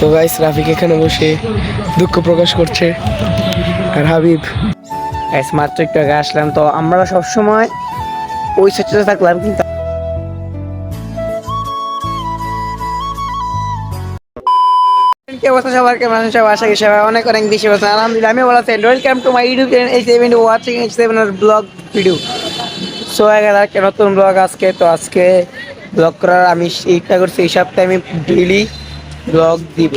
তো গাইস রাফিক এখানে বসে দুঃখ প্রকাশ করছে আর হাবিব গাইস মাত্র একটু আগে আসলাম। তো আমরা সবসময় ওই সাইডে থাকলাম, কিন্তু কি অবস্থা সবার? কেমন আছেন সবাই? আশা করি সবাই অনেক অনেক বেশি ভালো আছেন। আলহামদুলিল্লাহ আমি ভালো আছি। Welcome to my YouTube channel H7 watching H7 blog video. So একটা নতুন ব্লগ আজকে। তো আজকে ব্লগ করার আমি ইচ্ছা করছি এই সপ্তাহে আমি ডেইলি ব্লগ দিব।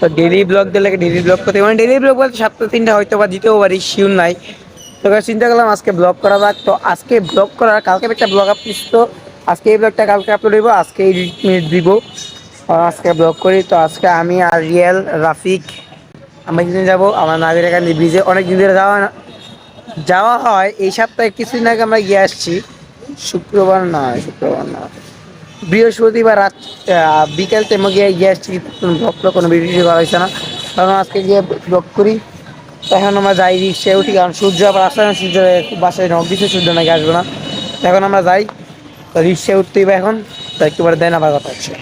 তো ডেইলি ব্লগ দিলে ডেইলি ব্লগ করতে মানে ডেইলি ব্লগ বলতে সপ্তাহে 3টা হয়তো বা দিতেও পারি, শিওর নাই। তো চিন্তা করলাম আজকে ব্লগ করা যাক। তো আজকে ব্লগ করার কালকে একটা ব্লগ আপলোড, তো আজকে এই ব্লগটা কালকে আপলোড দিব, আজকে এডিট মিনিট দিব, আজকে ব্লগ করি। তো আজকে আমি আর রিয়েল রাফিক আমরা দিনে যাবো আমার নাগরিকান্দি ব্রিজে। অনেক দিন ধরে যাওয়া হয়। এই সপ্তাহে কিছুদিন আগে আমরা গিয়ে আসছি, শুক্রবার না বৃহস্পতিবার রাত বিকেল টাইমে গিয়ে আসছি। ব্লগ কোনো ভিডিও করা হয়েছে না, কারণ আজকে গিয়ে ব্লগ করি। এখন আমরা যাই রিক্সায় উঠি, কারণ সূর্য আবার আসলে না, সূর্য বাসায় নখ দিচ্ছে, সূর্য নাকি আসবে না। এখন আমরা যাই, তো রিক্সায় উঠতেই বা এখন তো একটু পরে দেন আবার কথা হচ্ছে।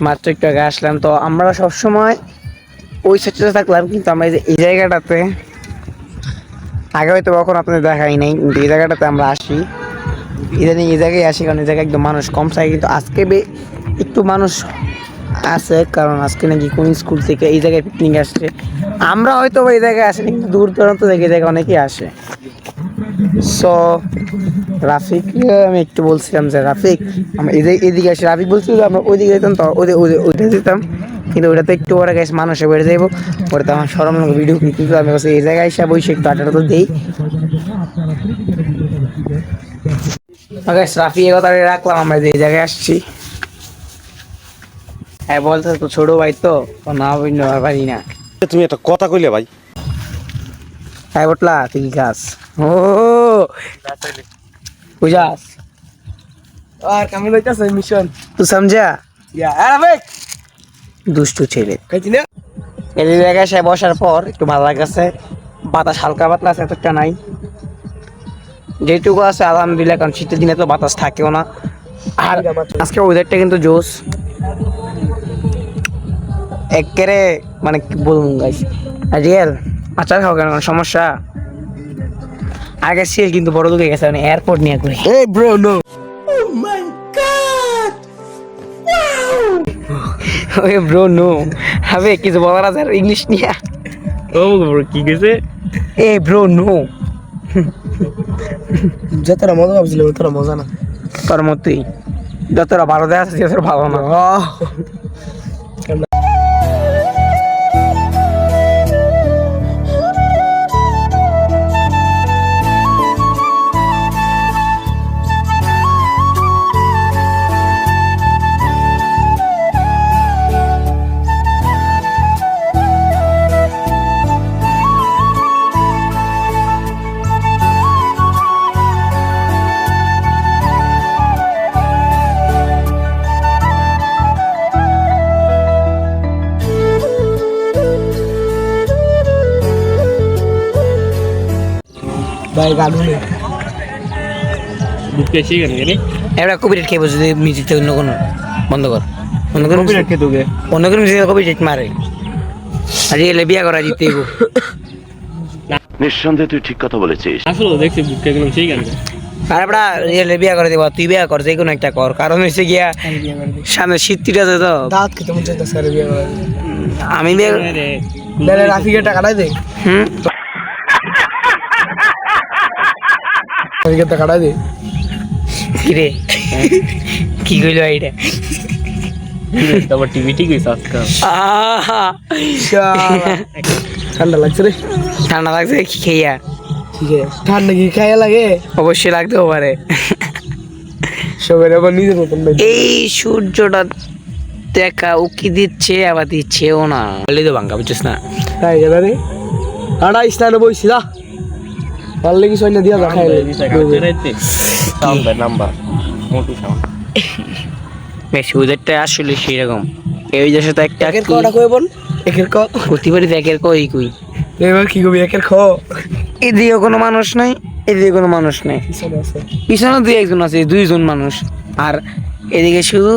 মাত্র একটু আগে আসলাম। তো আমরা সবসময় ওই সাইডে থাকলাম, কিন্তু আমরা এই জায়গাটাতে আগে হয়তো কখন আপনাদের দেখাই নাই, কিন্তু এই জায়গাটাতে আমরা আসি ইদানিং। এই জায়গায় আসি কারণ এই জায়গায় একদম মানুষ কম থাকে, কিন্তু আজকে একটু মানুষ আছে, কারণ আজকে নাকি কোন স্কুল থেকে এই জায়গায় পিকনিক আসছে। আমরা হয়তো এই জায়গায় আসি, কিন্তু দূর দূরান্ত থেকে এই জায়গায় অনেকেই আসে। সো রাফিক আমি একটু বলছিলাম যে রাফিক আমরা এদিকে আসি, রাফিক বলছিল আমরা ওইদিকে যেতাম, তো ওইটা যেতাম, কিন্তু ওইটাতে একটু পরে গেছে মানুষে বেড়ে যাইবো, পরে তো আমার সরম লাগবে ভিডিও, কিন্তু আমি কাছে এই জায়গায় এসে বসে একটু আড্ডাটা তো দিই। রাফি এ কথা রাখলাম, আমরা যে এই জায়গায় আসছি। হ্যাঁ বলতে তো ছোট ভাই, তো না পারি না। তুমি একটা কথা কইলে ভাই। হ্যাঁ বটলা তুই কি খাস? ও বুঝাস আর কামে লইতাছে মিশন তুই সমঝা? রাফিক দুষ্টু ছেলে। খাইছি না এই জায়গায় সে বসার পর একটু ভালো লাগছে, বাতাস হালকা পাতলা আছে, এতটা নাই, যেটুকু আছে আলহামদুলিল্লাহ, কারণ শীতের দিনে তো বাতাস থাকেও না। আর আজকে ওয়েদারটা কিন্তু জোস একেবারে, মানে কি বলবো গাইস। রিয়েল আচার খাও কেন, সমস্যা? আগে সিল কিন্তু বড় দুঃখে গেছে, মানে এয়ারপোর্ট নিয়ে করে। এই ব্রো নো ওই ব্রো নো হবে কিছু বলার আছে ইংলিশ নিয়ে? ও ব্রো কি কইছে? এ ব্রো নো যতটা মজা ভাবছিল ততটা মজা না। তোর মতোই, যতটা ভালো দেওয়া আছে ততটা ভালো না। ভাই গাগুনে বুকে এসে গেল রে। এবার কপিরাইট খেয়ে বসে মিউজিকটা অন্য কোনো বন্ধ কর, অন্য কোনো কপিরাইট কে তোকে? অন্য কোনো মিউজিক কপিরাইট মারে। আর রিয়েলে বিয়া করা জিতে গো। নিঃসন্দেহে তুই ঠিক কথা বলেছিস। আসলে দেখছি বুকে গেল সেই গেল। আর বড়া রিয়েলে বিয়া করে দেবা, তুই বিয়া কর, যে কোনো একটা কর, কারণ হচ্ছে গিয়া সামনে শীতটা আছে তো। দাঁত খেতে মন চাইতেছে আর বিয়ে করার। আমি বিয়া তাহলে রাফিকের টাকাটাই দে, রাফিকের টাকাটাই দে। কিরে কি কইলো এইটা? তারপর টিভি ঠিক হইছে আজকে। আহা ঠান্ডা লাগছে রে। ঠান্ডা লাগছে কি খেয়া? ঠিক আছে, ঠান্ডা কি খাইয়া লাগে? অবশ্যই লাগতেও পারে। সবাই আবার নিজের মতন ভাই। এই সূর্যটা দেখা উকি দিচ্ছে আবার দিচ্ছেও না, বলে তো ভাঙ্গা, বুঝছিস না? তাই গেল রে। আড়া স্নানে বইছি না, পারলে কি সৈন্য দিয়া খাইলে নাম্বার মোটু সাউন্ড বেশ ওদেরটা আসলে সেরকম এই দেশে তো একটা একের কটা কই বোন একের ক প্রতিবারই একের কই কই এবার কি কবি একের খ এদিকে কোনো মানুষ নাই এদিকে কোনো মানুষ নাই পিছনে দুই একজন আছে দুইজন মানুষ আর এদিকে শুধু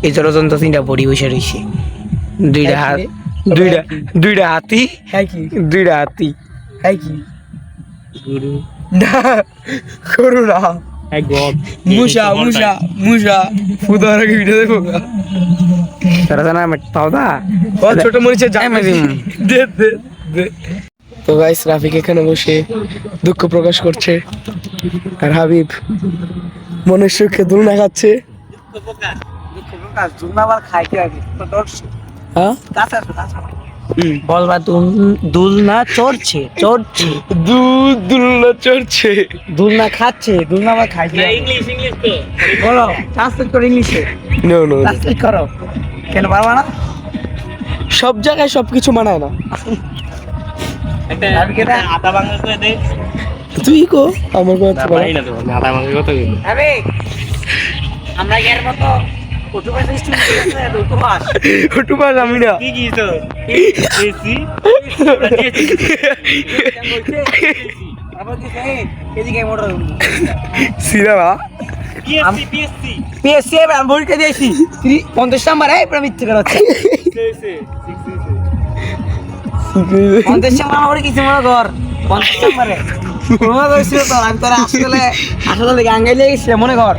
এই জলযন্ত্র তিনটা বড়ি বসে রয়েছে দুইটা হাত দুইটা হাতি হ্যাঁ কি দুইটা হাতি হ্যাঁ কি গুরু না করু না এক গড মুসা ফুদার আগে ভিডিও দেখো তারা জানা আমি পাওদা ছোট মরিচের জাম আমি দিমু। দে দে দে তো গাইস রাফিক এখানে বসে দুঃখ প্রকাশ করছে আর হাবিব মনের সুখে দুলনা খাচ্ছে হ্যাঁ বলবা দুলনা চড়ছে চড়ছে দুলনা চড়ছে দুলনা খাচ্ছে দুলনা আবার খাইছে ইংলিশ তো বলো ট্রান্সলেট করো ইংলিশে নো নো ট্রান্সলেট করো কেন পারবা না সব জায়গায় সবকিছু মানায় না একটা আটা ভাঙা করে দে তুই কো আমার কথা বল পারি না তো আমি আটা ভাঙা কথা কইলো আরে আমরা এর মতো কত পয়সা স্টুডেন্ট আছে তো পাস ওটু পাস আমি না কি কি তো এসি আবার কি এদিকে মোটর সিরা পিএসসি পিএসসি আমি পরীক্ষা দিয়েছি 50 নাম্বার এই পুরো মিথ্যে কথা হচ্ছে 50 নাম্বার আমার কিছু মনে কর 50 নাম্বারে মনে করছিল তো আমি তোরা আসলে গাঙ্গাই লেগেছিল মনে কর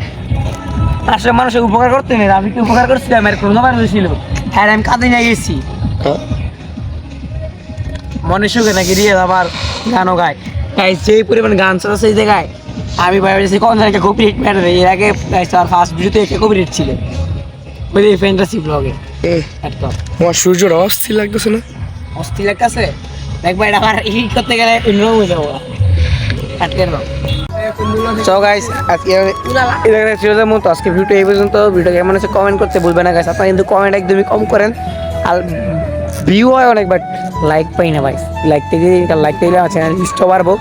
আসলে মানুষের উপকার করতে নেই আমি কি উপকার করছিলাম এর কোনো বার হয়েছিল হ্যাঁ আমি কাঁদে নিয়ে গেছি মনে সুখে নাকি রিয়ে আবার গানও গায় তাই যেই পরিমাণ গান চলে সেই জায়গায় আমি ভাবছি কোন জায়গায় কপিরাইট ম্যাটার এর আগে তার ফার্স্ট ভিডিওতে একটা কপিরাইট ছিল ওই ফ্যান্টাসি ব্লগে একদম আমার সূর্যর অস্থির লাগতেছে না অস্থির লাগতেছে দেখবা এটা আমার হিট করতে গেলে অন্যরকম হয়ে যাবো আটকে নাও সো গাইস আজকে এটা ছিল যেমন তো আজকে ভিডিও এই পর্যন্ত ভিডিও কেমন আছে কমেন্ট করতে ভুলবেন না গাইস আপনারা কিন্তু কমেন্ট একদমই কম করেন আর ভিউ হয় অনেক বাট লাইক পাই না ভাই লাইক থেকে আমার চ্যানেল লিস্ট বাড়বো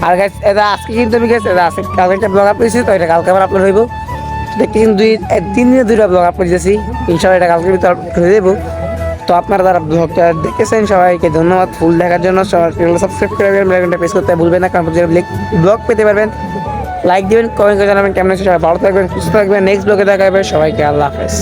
আর গাইস এটা আজকে কিন্তু আমি গেছি এটা আজকে কালকে একটা ব্লগ আপলোড তো এটা কালকে আবার আপলোড হইব দেখতে কিন্তু 3 দিনে 2টা ব্লগ আপলোড দিয়েছি ইনশাআল্লাহ এটা কালকে ভিতরে আপলোড করে দেবো তো আপনারা যারা ব্লগটা দেখেছেন সবাইকে ধন্যবাদ ফুল দেখার জন্য চ্যানেল সাবস্ক্রাইব করে রাখবেন বেল প্রেস করতে ভুলবেন না কারণ ব্লগ পেতে পারবেন লাইক দিবেন কমেন্ট করে জানাবেন কেমন আছে সবাই ভালো থাকবেন সুস্থ থাকবেন নেক্সট ব্লগে দেখা হবে সবাইকে আল্লাহ হাফেজ